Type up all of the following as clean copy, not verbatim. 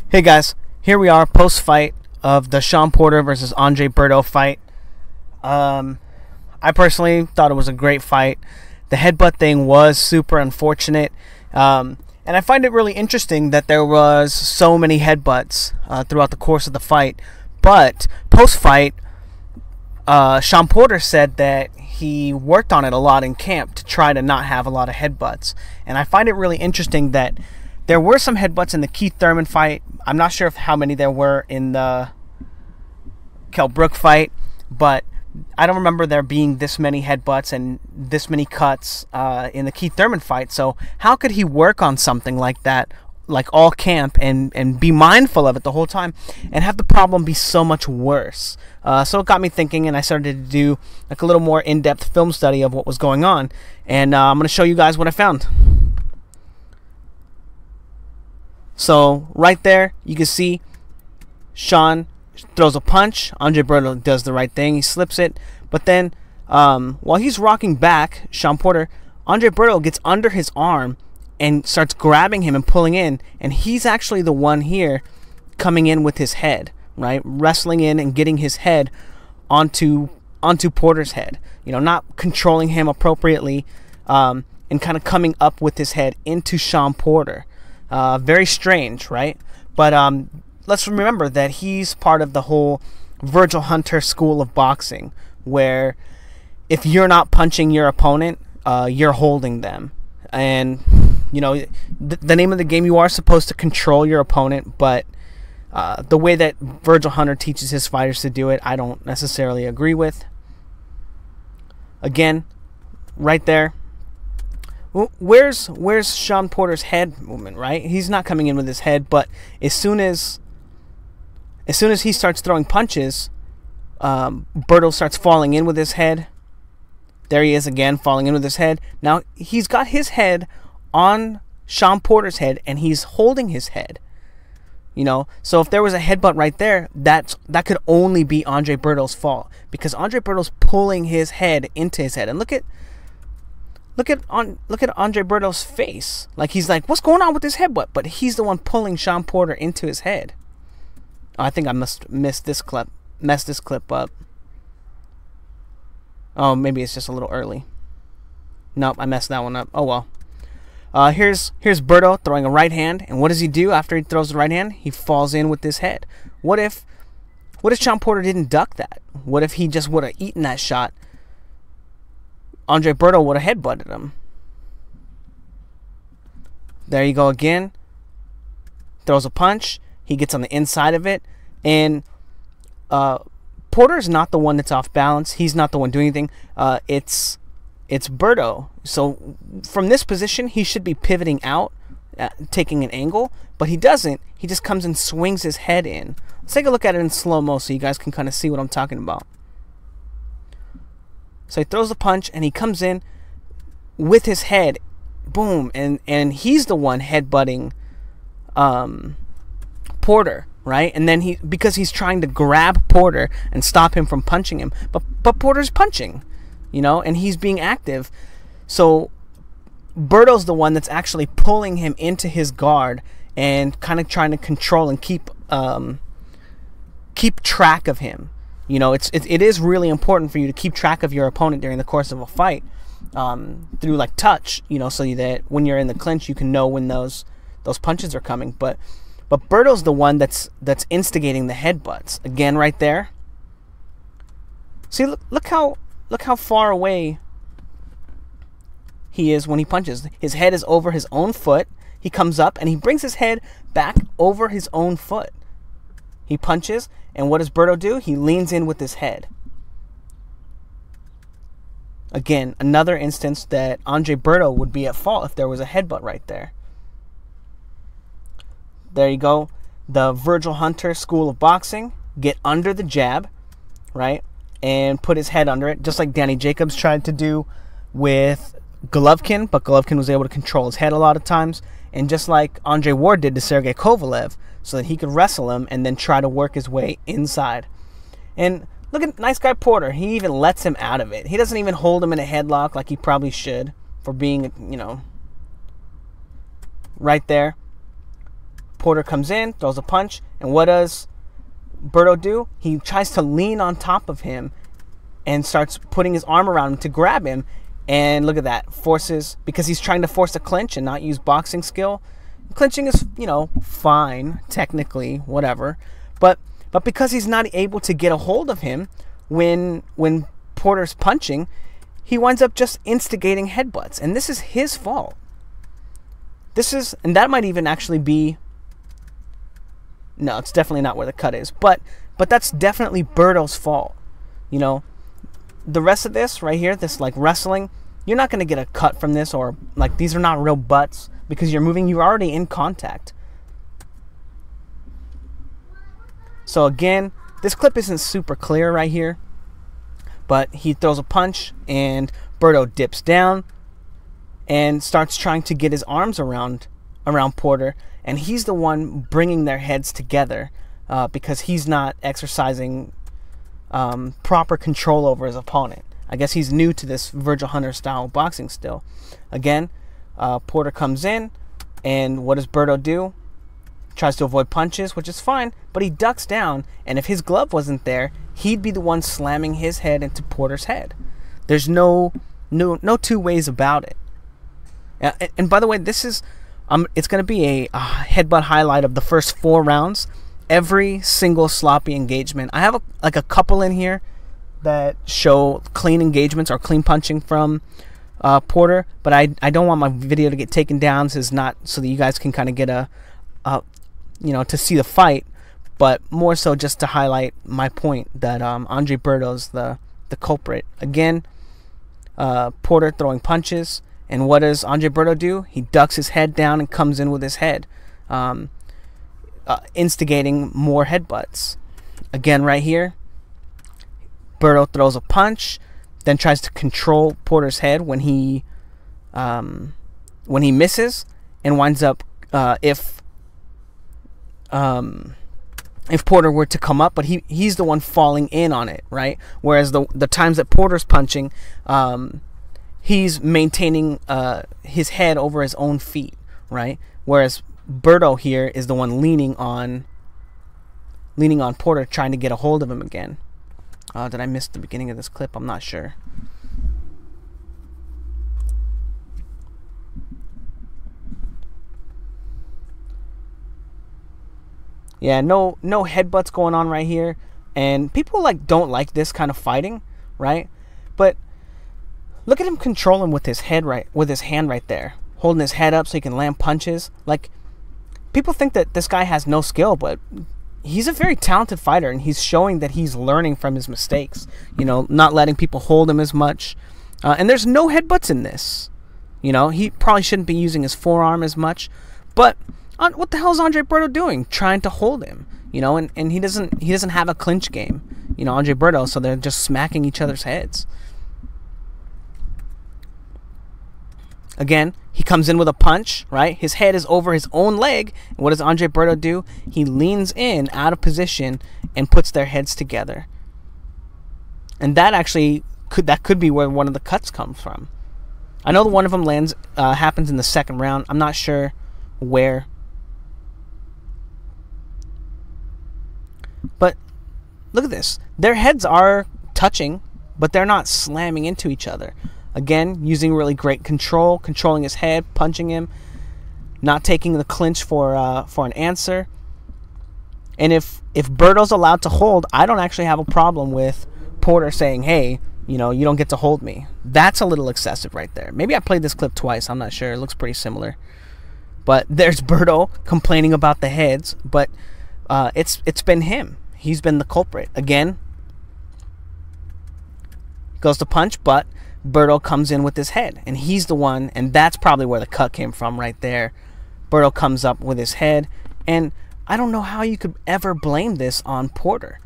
Hey guys, here we are post-fight of the Shawn Porter versus Andre Berto fight. I personally thought it was a great fight. The headbutt thing was super unfortunate, and I find it really interesting that there was so many headbutts throughout the course of the fight. But post-fight, Shawn Porter said that he worked on it a lot in camp to try to not have a lot of headbutts, and I find it really interesting that there were some headbutts in the Keith Thurman fight. I'm not sure how many there were in the Kell Brook fight, but I don't remember there being this many headbutts and this many cuts in the Keith Thurman fight. So how could he work on something like that, like all camp, and be mindful of it the whole time, and have the problem be so much worse? So it got me thinking, and I started to do like a little more in-depth film study of what was going on, and I'm going to show you guys what I found. So right there, you can see Shawn throws a punch. Andre Berto does the right thing. He slips it. But then while he's rocking back, Shawn Porter, Andre Berto gets under his arm and starts grabbing him and pulling in. And he's actually the one here coming in with his head, right? Wrestling in and getting his head onto Porter's head. You know, not controlling him appropriately, and kind of coming up with his head into Shawn Porter. Very strange, right? But let's remember that he's part of the whole Virgil Hunter school of boxing, where if you're not punching your opponent, you're holding them. And, you know, the name of the game, you are supposed to control your opponent, but the way that Virgil Hunter teaches his fighters to do it, I don't necessarily agree with. Again, right there. Where's Shawn Porter's head movement, right? He's not coming in with his head, but as soon as he starts throwing punches, Berto starts falling in with his head. There he is again, falling in with his head. Now he's got his head on Shawn Porter's head, and he's holding his head. You know, so if there was a headbutt right there, that could only be Andre Berto's fault, because Andre Berto's pulling his head into his head. And look at Andre Berto's face. Like, he's like, what's going on with this headbutt? But he's the one pulling Shawn Porter into his head. Oh, I think I must mess this clip up. Oh, maybe it's just a little early. Nope, I messed that one up. Oh well. Here's Berto throwing a right hand, and what does he do after he throws the right hand? He falls in with his head. What if Shawn Porter didn't duck that? What if he just would have eaten that shot? Andre Berto would have headbutted him. There you go again. Throws a punch. He gets on the inside of it. And Porter's not the one that's off balance. He's not the one doing anything. It's Berto. So from this position, he should be pivoting out, taking an angle. But he doesn't. He just comes and swings his head in. Let's take a look at it in slow-mo so you guys can kind of see what I'm talking about. So he throws the punch, and he comes in with his head, boom, and he's the one headbutting Porter, right? And then because he's trying to grab Porter and stop him from punching him, but Porter's punching, you know, and he's being active. So Berto's the one that's actually pulling him into his guard and kind of trying to control and keep track of him. You know, it is really important for you to keep track of your opponent during the course of a fight, through like touch, you know, so that when you're in the clinch, you can know when those punches are coming. But Berto's the one that's instigating the headbutts. Again, right there. See, look how far away he is when he punches. His head is over his own foot. He comes up and he brings his head back over his own foot. He punches, and what does Berto do? He leans in with his head. Again, another instance that Andre Berto would be at fault if there was a headbutt right there. There you go. The Virgil Hunter school of boxing. Get under the jab, right? And put his head under it, just like Danny Jacobs tried to do with Golovkin, but Golovkin was able to control his head a lot of times. And just like Andre Ward did to Sergey Kovalev, so that he could wrestle him and then try to work his way inside. And look at nice guy Porter. He even lets him out of it. He doesn't even hold him in a headlock like he probably should for being, you know, right there. Porter comes in, throws a punch, and what does Berto do? He tries to lean on top of him and starts putting his arm around him to grab him. And look at that. Forces, because he's trying to force a clinch and not use boxing skill. Clinching is, fine, technically, whatever. But because he's not able to get a hold of him when Porter's punching, he winds up just instigating headbutts. And this is his fault. And that might even actually be, no, it's definitely not where the cut is. But that's definitely Berto's fault. The rest of this right here, this like wrestling, you're not going to get a cut from this, or like these are not real butts because you're already in contact. So again, this clip isn't super clear right here, but he throws a punch and Berto dips down and starts trying to get his arms around Porter, and he's the one bringing their heads together because he's not exercising proper control over his opponent. I guess he's new to this Virgil Hunter style boxing still. Again, Porter comes in, and what does Berto do? Tries to avoid punches, which is fine, but he ducks down, and if his glove wasn't there, he'd be the one slamming his head into Porter's head. There's no two ways about it. And by the way, this is it's going to be a headbutt highlight of the first 4 rounds. Every single sloppy engagement. I have a couple in here that show clean engagements or clean punching from Porter, but I don't want my video to get taken down. This is not so that you guys can kind of get to see the fight, but more so just to highlight my point that Andre Berto's the culprit. Again, Porter throwing punches, and what does Andre Berto do? He ducks his head down and comes in with his head. Instigating more headbutts. Again, right here, Berto throws a punch, then tries to control Porter's head when he misses, and winds up if Porter were to come up, but he's the one falling in on it, right? Whereas the times that Porter's punching, he's maintaining his head over his own feet, right? Whereas Berto here is the one leaning on Porter, trying to get a hold of him again. Did I miss the beginning of this clip? I'm not sure. Yeah, no headbutts going on right here, and people don't like this kind of fighting, right? But look at him controlling with his hand right there, holding his head up so he can land punches. People think that this guy has no skill, but he's a very talented fighter, and he's showing that he's learning from his mistakes. Not letting people hold him as much. And there's no headbutts in this. He probably shouldn't be using his forearm as much. But what the hell is Andre Berto doing? Trying to hold him. And he doesn't have a clinch game. Andre Berto, so they're just smacking each other's heads. Again, he comes in with a punch, right? His head is over his own leg. And what does Andre Berto do? He leans in out of position and puts their heads together. And that actually could be where one of the cuts comes from. I know that one of them happens in the second round. I'm not sure where. But look at this. Their heads are touching, but they're not slamming into each other. Again, using really great control, controlling his head, punching him, not taking the clinch for an answer. And if Berto's allowed to hold, I don't actually have a problem with Porter saying, hey, you don't get to hold me. That's a little excessive right there. Maybe I played this clip twice. I'm not sure. It looks pretty similar. But there's Berto complaining about the heads, but it's been him. He's been the culprit. Again, goes to punch, but Berto comes in with his head, and he's the one, and that's probably where the cut came from right there. Berto comes up with his head, and I don't know how you could ever blame this on Porter.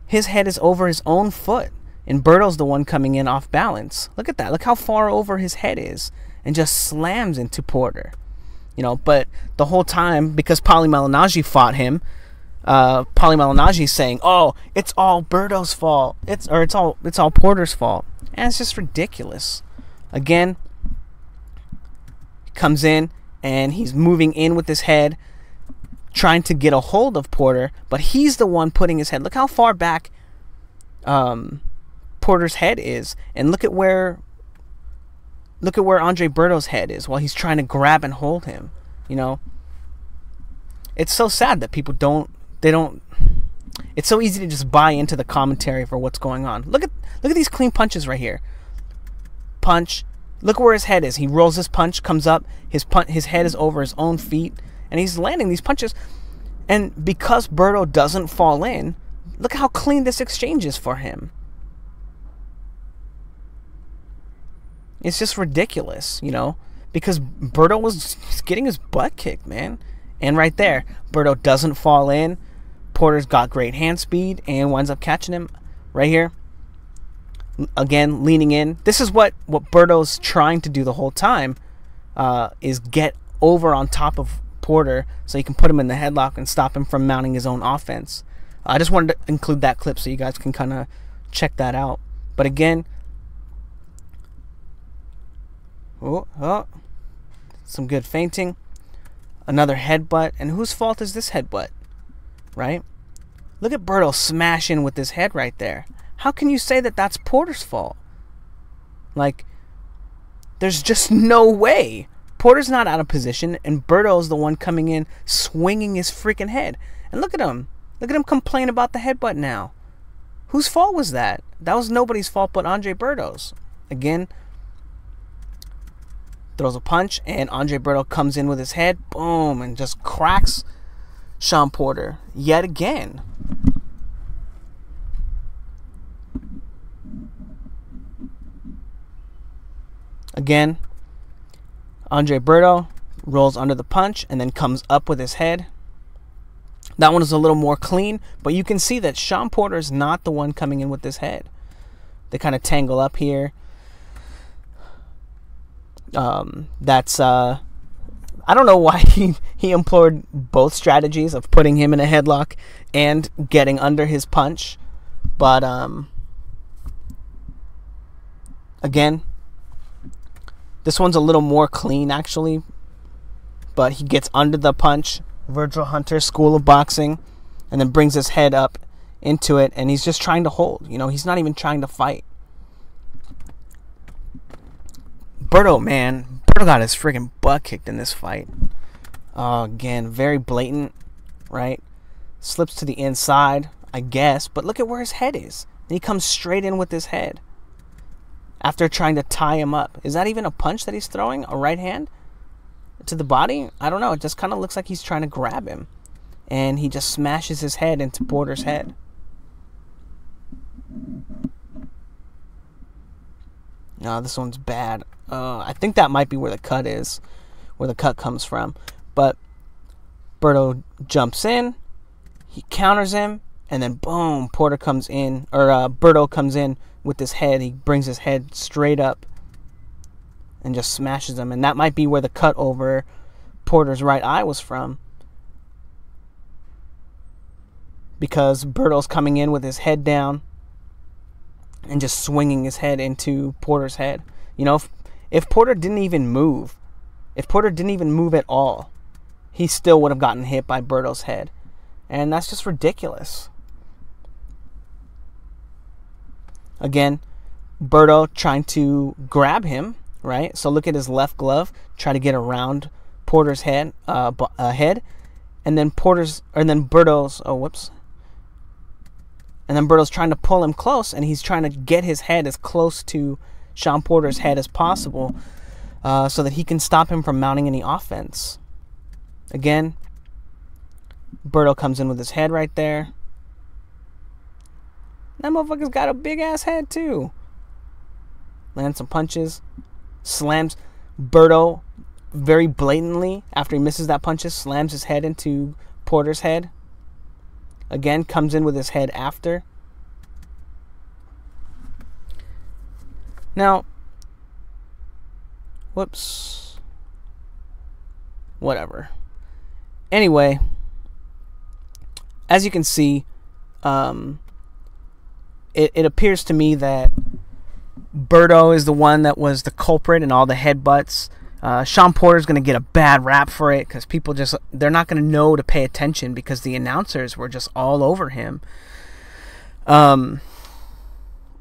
His head is over his own foot, and Berto's the one coming in off balance. Look at that. Look how far over his head is, and just slams into Porter. But the whole time, because Paulie Malignaggi fought him, Paulie Malignaggi's saying, "Oh, it's all Berto's fault. It's all Porter's fault." And it's just ridiculous. Again, he comes in and he's moving in with his head. trying to get a hold of Porter, but he's the one putting his head. Look how far back Porter's head is, and look at where Andre Berto's head is while he's trying to grab and hold him. You know, it's so sad that people don't. It's so easy to just buy into the commentary for what's going on. Look at these clean punches right here. Punch. Look where his head is. He rolls his punch, comes up. His head is over his own feet, and he's landing these punches. And because Berto doesn't fall in, look how clean this exchange is for him. It's just ridiculous, you know, because Berto was getting his butt kicked, man. And right there, Berto doesn't fall in. Porter's got great hand speed and winds up catching him right here. Again, leaning in. This is what Berto's trying to do the whole time, is get over on top of Porter so he can put him in the headlock and stop him from mounting his own offense. I just wanted to include that clip so you guys can kind of check that out. But again, some good feinting. Another headbutt. And whose fault is this headbutt? Right? Look at Berto smash in with his head right there. How can you say that that's Porter's fault? Like, there's just no way. Porter's not out of position, and Berto's the one coming in swinging his freaking head. And look at him. Look at him complain about the headbutt now. Whose fault was that? That was nobody's fault but Andre Berto's. Again, throws a punch, and Andre Berto comes in with his head, boom, and just cracks Shawn Porter yet again. Again, Andre Berto rolls under the punch and then comes up with his head. That one is a little more clean, but you can see that Shawn Porter is not the one coming in with his head. They kind of tangle up here. I don't know why he employed both strategies of putting him in a headlock and getting under his punch. But again, this one's a little more clean actually. But he gets under the punch, Virgil Hunter School of Boxing, and then brings his head up into it, and he's just trying to hold. You know, he's not even trying to fight. Berto, man, Berto got his freaking butt kicked in this fight. Again, very blatant, right? Slips to the inside, I guess, but look at where his head is. And he comes straight in with his head after trying to tie him up. Is that even a punch that he's throwing? A right hand to the body? I don't know. It just kind of looks like he's trying to grab him. And he just smashes his head into Porter's head. No, this one's bad. I think that might be where the cut is, where the cut comes from. But Berto jumps in, he counters him, and then boom, Porter comes in, or Berto comes in with his head. He brings his head straight up and just smashes him. And that might be where the cut over Porter's right eye was from, because Berto's coming in with his head down and just swinging his head into Porter's head. You know, if Porter didn't even move, if Porter didn't even move at all, he still would have gotten hit by Berto's head. And that's just ridiculous. Again, Berto trying to grab him, right? So look at his left glove, try to get around Porter's head, and then Berto's, and then Berto's trying to pull him close, and he's trying to get his head as close to Shawn Porter's head as possible, so that he can stop him from mounting any offense. Again, Berto comes in with his head right there. That motherfucker's got a big ass head too. Lands some punches, slams Berto very blatantly after he misses that punches, slams his head into Porter's head. Again, comes in with his head after. Now, whoops. Whatever. Anyway, as you can see, it appears to me that Berto is the one that was the culprit in all the headbutts Shawn Porter's going to get a bad rap for it because people they're not going to know to pay attention because the announcers were just all over him. I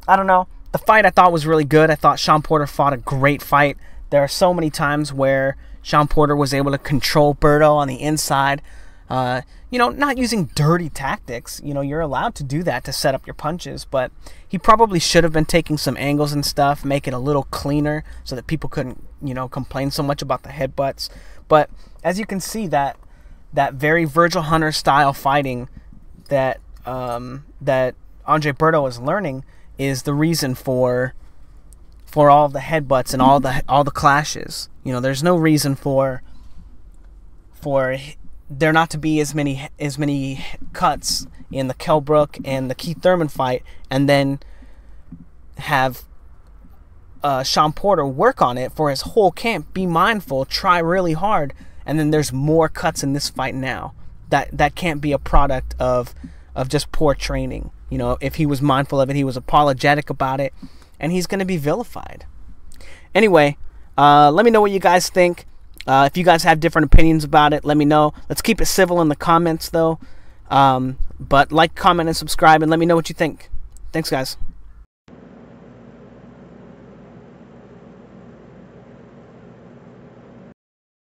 don't know. The fight I thought was really good. I thought Shawn Porter fought a great fight. There are so many times where Shawn Porter was able to control Berto on the inside. Not using dirty tactics. You're allowed to do that to set up your punches, but he probably should have been taking some angles and stuff, make it a little cleaner so that people couldn't, complain so much about the headbutts. But as you can see, that very Virgil Hunter style fighting that that Andre Berto is learning is the reason for all the headbutts and all the clashes. There's no reason for there not to be as many cuts in the Kell Brook and the Keith Thurman fight, and then have Shawn Porter work on it for his whole camp. Be mindful, try really hard, and then there's more cuts in this fight now. That can't be a product of just poor training. If he was mindful of it, he was apologetic about it, and he's going to be vilified. Anyway, let me know what you guys think. If you guys have different opinions about it, let me know. Let's keep it civil in the comments, though. But like, comment, and subscribe, and let me know what you think. Thanks, guys.